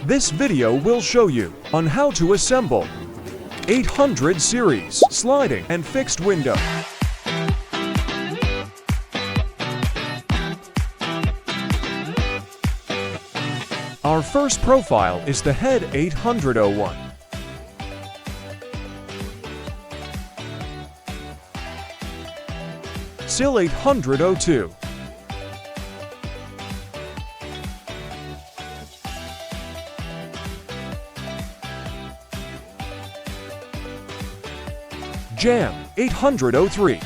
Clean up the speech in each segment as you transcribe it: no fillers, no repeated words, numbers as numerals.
This video will show you on how to assemble 800 series sliding and fixed window. Our first profile is the head 801. Sill 802. Jamb 803.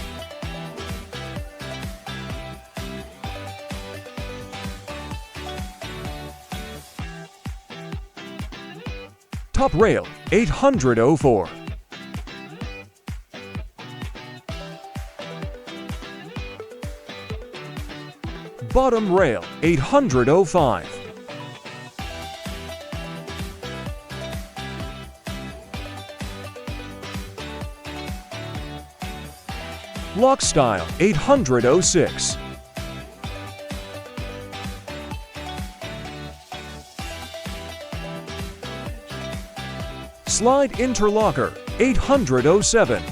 Top rail 804. Bottom rail 805. Lock style 806. Slide interlocker 807.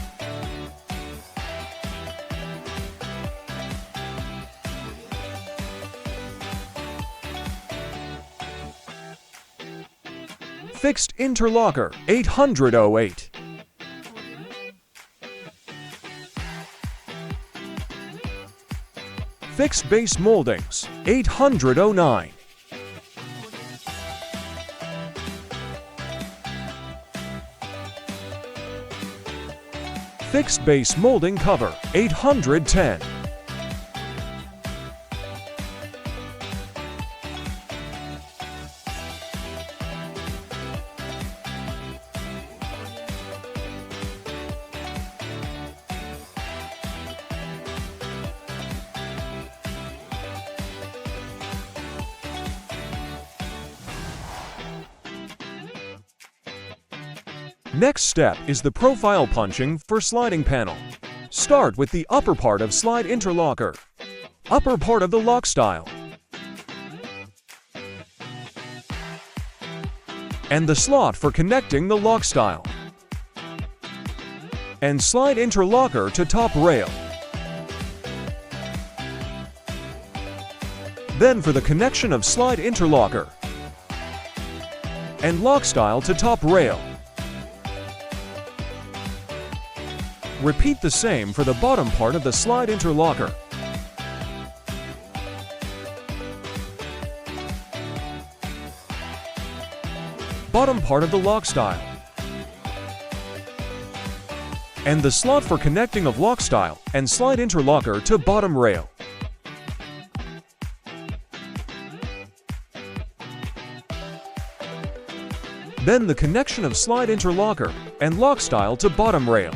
Fixed interlocker 808. Fixed base moldings 809. Fixed base molding cover 810. Next step is the profile punching for sliding panel. Start with the upper part of slide interlocker, upper part of the lock style, and the slot for connecting the lock style, and slide interlocker to top rail. Then for the connection of slide interlocker and lock style to top rail. Repeat the same for the bottom part of the slide interlocker. Bottom part of the lock style. And the slot for connecting of lock style and slide interlocker to bottom rail. Then the connection of slide interlocker and lock style to bottom rail.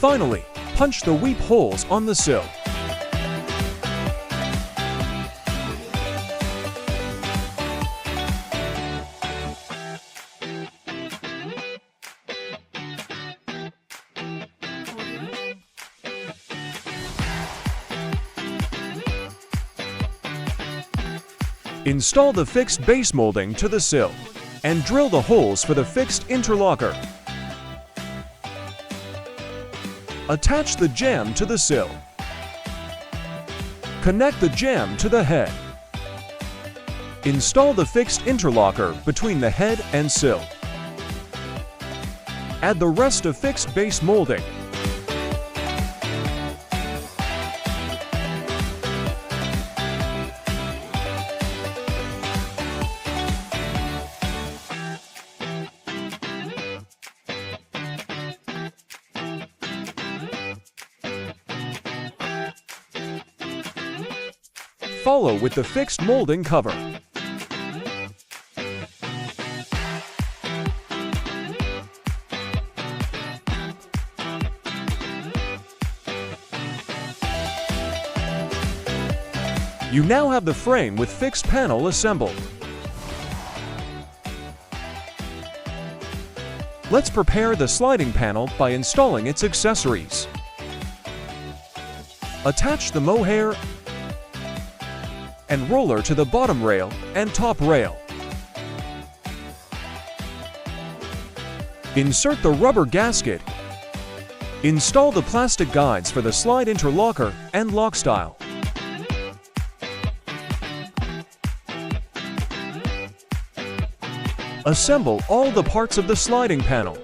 Finally, punch the weep holes on the sill. Install the fixed base molding to the sill and drill the holes for the fixed interlocker. Attach the jamb to the sill. Connect the jamb to the head. Install the fixed interlocker between the head and sill. Add the rest of fixed base molding. Follow with the fixed molding cover. You now have the frame with fixed panel assembled. Let's prepare the sliding panel by installing its accessories. Attach the mohair and roller to the bottom rail and top rail. Insert the rubber gasket. Install the plastic guides for the slide interlocker and lock style. Assemble all the parts of the sliding panel.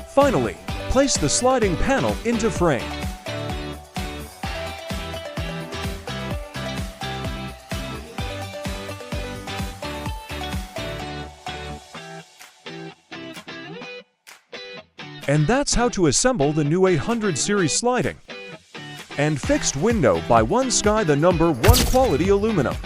Finally, place the sliding panel into frame. And that's how to assemble the new 800 series sliding and fixed window by Onesky, the number 1 quality aluminum.